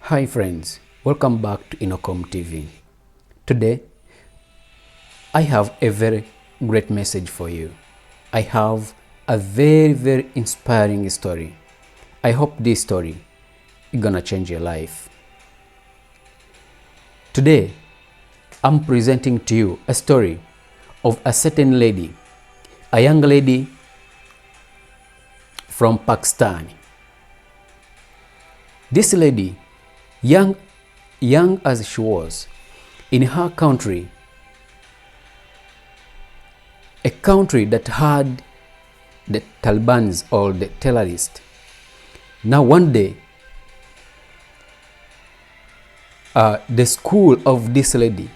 Hi friends, welcome back to Inocom TV. Today, I have a very great message for you. I have a very inspiring story. I hope this story is gonna change your life. Today, I'm presenting to you a story of a certain lady, a young lady from Pakistan. This lady, young as she was, in her country, a country that had the Talibans or the terrorists. Now one day, the school of this lady,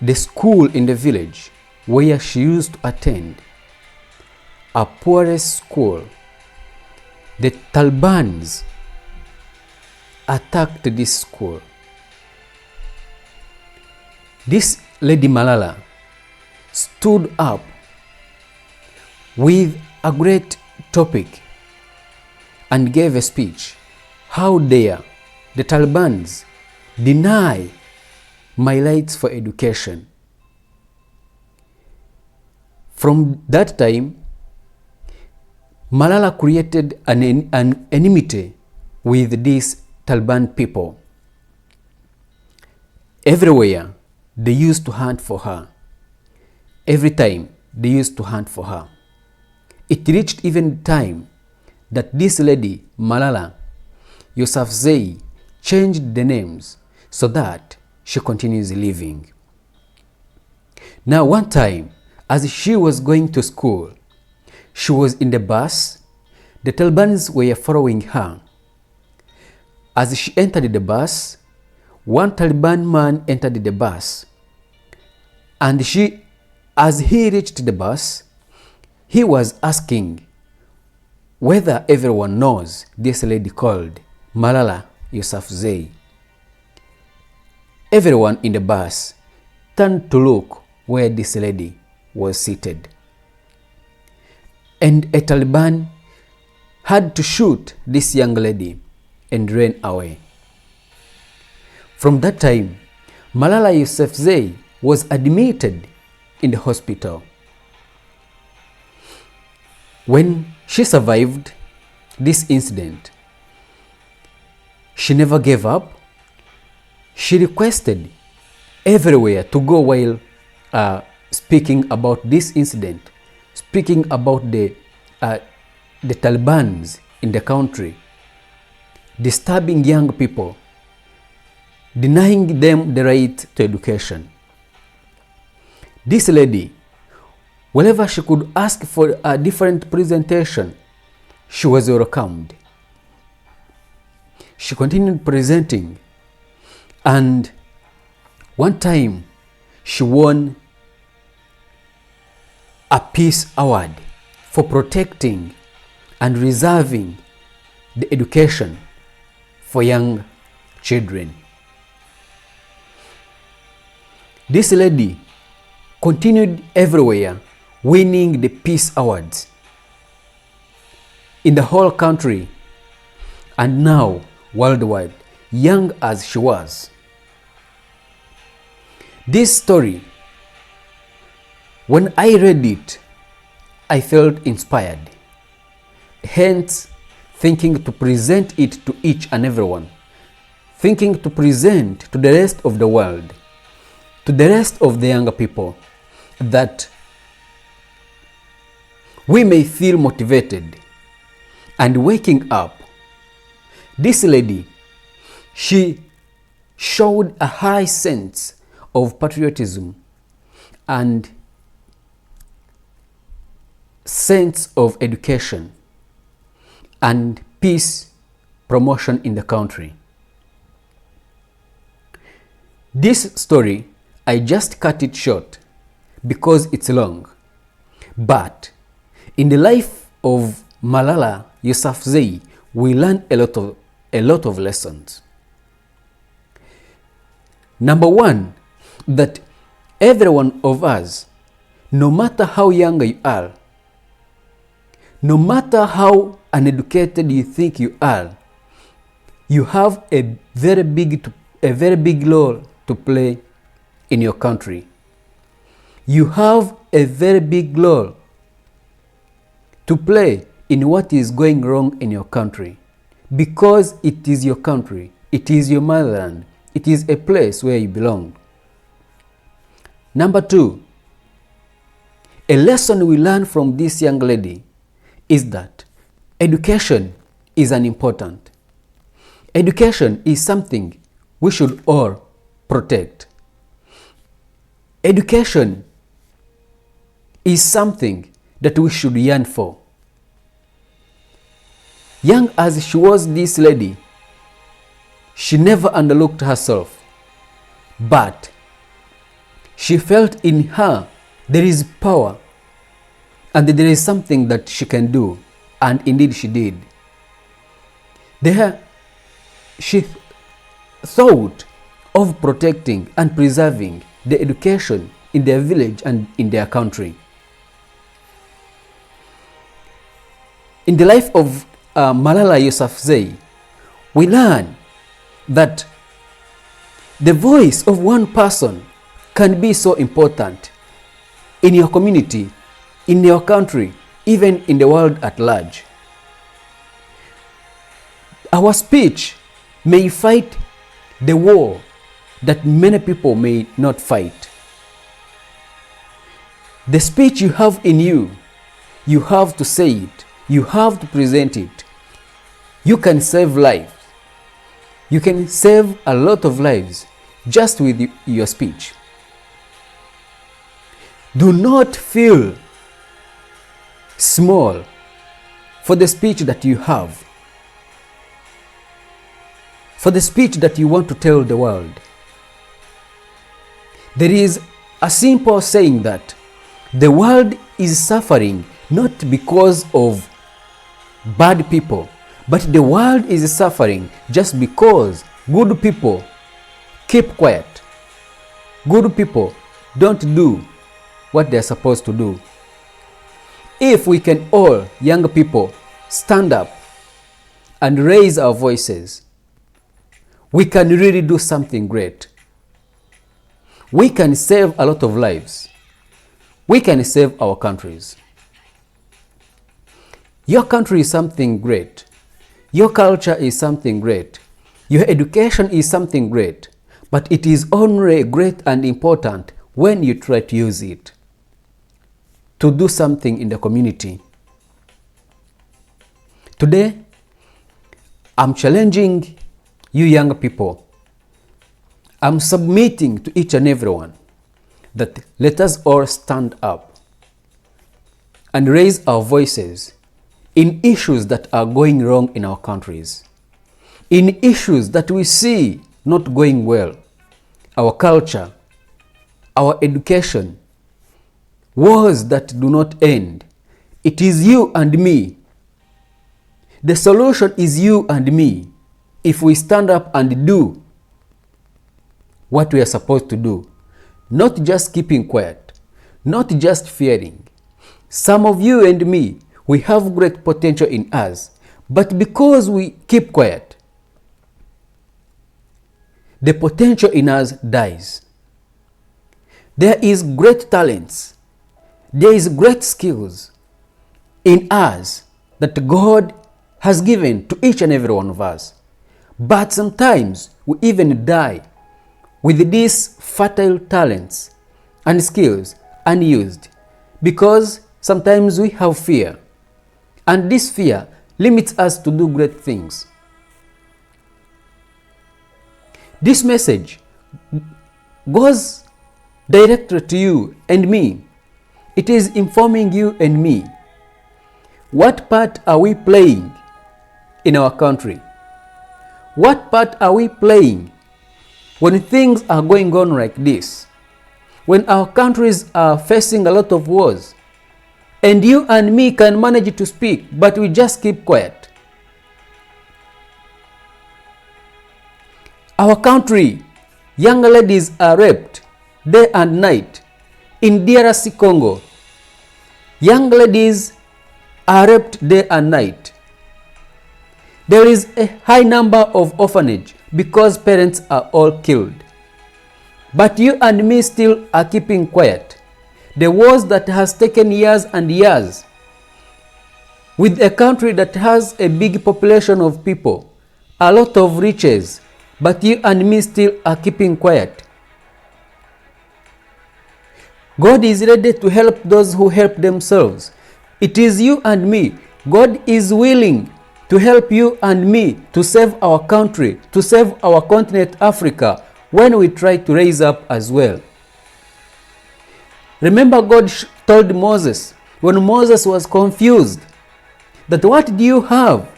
the school in the village where she used to attend, a poorest school, the Talibans attacked this school. This lady Malala stood up with a great topic and gave a speech. How dare the Talibans deny my rights for education? From that time, Malala created an enmity with these Taliban people. Everywhere they used to hunt for her. Every time they used to hunt for her. It reached even time that this lady, Malala Yousafzei, changed the names so that she continues living. Now one time, as she was going to school, she was in the bus. The Talibans were following her. As she entered the bus, one Taliban man entered the bus. And as he reached the bus, he was asking whether everyone knows this lady called Malala Yousafzei. Everyone in the bus turned to look where this lady was seated. And a Taliban had to shoot this young lady and ran away. From that time, Malala Yousafzei was admitted in the hospital. When she survived this incident, she never gave up. She requested everywhere to go while speaking about this incident, speaking about the Talibans in the country, disturbing young people, denying them the right to education. This lady, whenever she could ask for a different presentation, she was welcomed. She continued presenting, and one time she won a Peace Award for protecting and reserving the education for young children. This lady continued everywhere winning the Peace Awards in the whole country and now worldwide, young as she was. This story, when I read it, I felt inspired. Hence, thinking to present it to each and everyone, thinking to present to the rest of the world, to the rest of the younger people, that we may feel motivated and waking up. This lady, she showed a high sense of patriotism and sense of education and peace promotion in the country. This story, I just cut it short because it's long. But in the life of Malala Yousafzei, we learn a lot of lessons. Number one, that every one of us, no matter how young you are, no matter how uneducated you think you are, You have a very big role to play in your country. You have a very big role to play in what is going wrong in your country, because it is your country, it is your motherland, it is a place where you belong. Number 2, a lesson we learn from this young lady is that education is important. Education is something we should all protect. Education is something that we should yearn for. Young as she was, this lady, she never underlooked herself, but she felt in her there is power and there is something that she can do, and indeed she did. She thought of protecting and preserving the education in their village and in their country. In the life of Malala Yousafzei, we learn that the voice of one person can be so important in your community, in your country, even in the world at large. Our speech may fight the war that many people may not fight. The speech you have in you, you have to say it, you have to present it. You can save lives. You can save a lot of lives just with your speech. Do not feel small for the speech that you have, for the speech that you want to tell the world. There is a simple saying that the world is suffering not because of bad people, but the world is suffering just because good people keep quiet. Good people don't do what they're supposed to do. If we can all, young people, stand up and raise our voices, we can really do something great. We can save a lot of lives. We can save our countries. Your country is something great. Your culture is something great. Your education is something great. But it is only great and important when you try to use it to do something in the community. Today, I'm challenging you young people. I'm submitting to each and everyone that let us all stand up and raise our voices in issues that are going wrong in our countries, in issues that we see not going well, our culture, our education, wars that do not end. It is you and me. The solution is you and me if we stand up and do what we are supposed to do, not just keeping quiet, not just fearing. Some of you and me, we have great potential in us, but because we keep quiet, the potential in us dies. There is great talents, there is great skills in us that God has given to each and every one of us. But sometimes we even die with these fertile talents and skills unused because sometimes we have fear. And this fear limits us to do great things. This message goes directly to you and me. It is informing you and me. What part are we playing in our country? What part are we playing when things are going on like this? When our countries are facing a lot of wars, and you and me can manage to speak, but we just keep quiet. Our country, young ladies are raped day and night. In DRC Congo, young ladies are raped day and night. There is a high number of orphanage because parents are all killed. But you and me still are keeping quiet. The wars that has taken years and years, with a country that has a big population of people, a lot of riches, but you and me still are keeping quiet. God is ready to help those who help themselves. It is you and me. God is willing to help you and me to save our country, to save our continent Africa, when we try to raise up as well. Remember, God told Moses, when Moses was confused, that what do you have?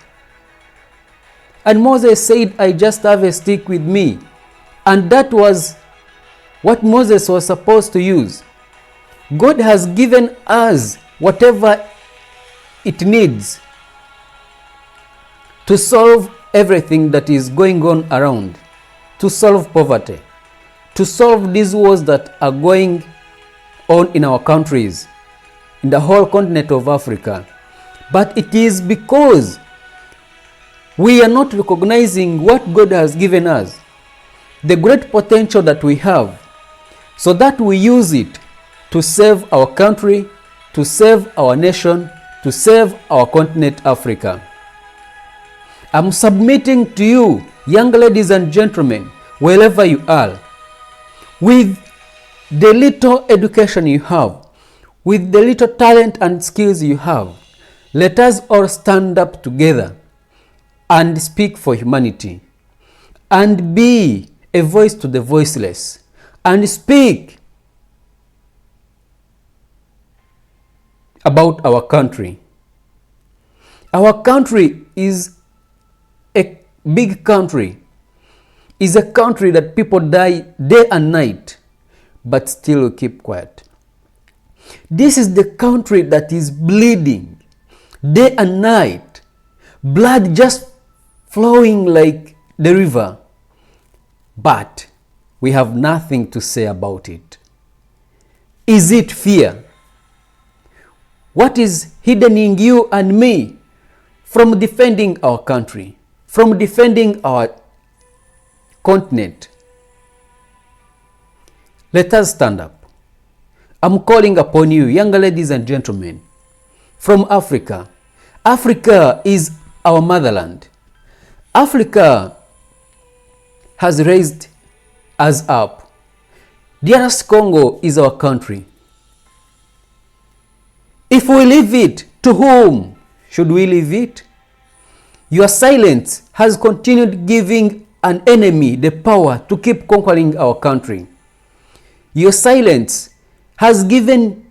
And Moses said, I just have a stick with me. And that was what Moses was supposed to use. God has given us whatever it needs to solve everything that is going on around, to solve poverty, to solve these wars that are going on in our countries, in the whole continent of Africa. But it is because we are not recognizing what God has given us, the great potential that we have, so that we use it to save our country, to save our nation, to save our continent Africa. I'm submitting to you, young ladies and gentlemen, wherever you are, with the little education you have, with the little talent and skills you have, let us all stand up together and speak for humanity, and be a voice to the voiceless, and speak about our country. Our country is a big country, is a country that people die day and night, but still keep quiet. This is the country that is bleeding day and night, blood just flowing like the river, but we have nothing to say about it. Is it fear? What is hindering you and me from defending our country, from defending our continent? Let us stand up. I'm calling upon you, young ladies and gentlemen, from Africa. Africa is our motherland. Africa has raised us up. DRC Congo is our country. If we leave it, to whom should we leave it? Your silence has continued giving an enemy the power to keep conquering our country. Your silence has given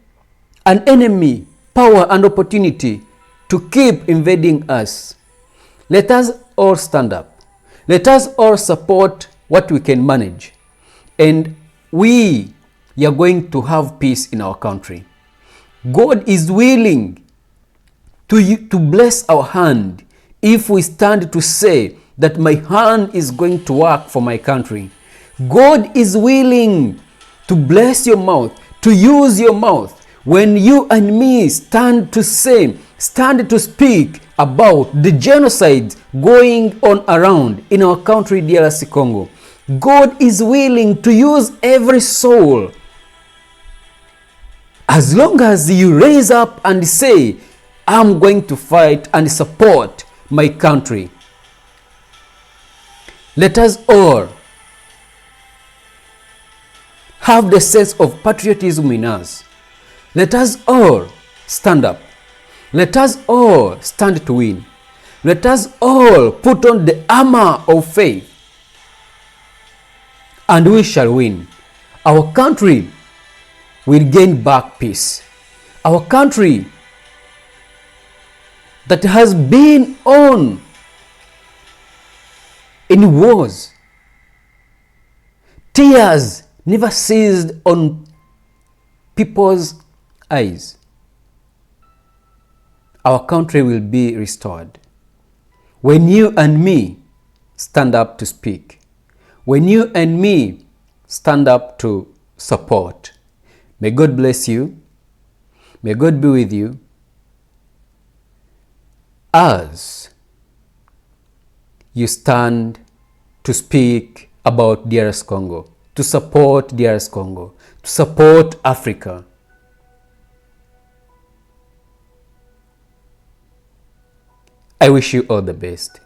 an enemy power and opportunity to keep invading us. Let us all stand up. Let us all support what we can manage. And we are going to have peace in our country. God is willing to bless our hand if we stand to say that my hand is going to work for my country. God is willing to bless your mouth, to use your mouth when you and me stand to say, stand to speak about the genocide going on around in our country, DRC Congo. God is willing to use every soul, as long as you raise up and say, I'm going to fight and support my country. Let us all have the sense of patriotism in us. Let us all stand up. Let us all stand to win. Let us all put on the armor of faith, and we shall win. Our country will gain back peace. Our country that has been on in wars, tears never ceased on people's eyes. Our country will be restored when you and me stand up to speak, when you and me stand up to support. May God bless you. May God be with you as you stand to speak about DRC Congo, to support DRC Congo, to support Africa. I wish you all the best.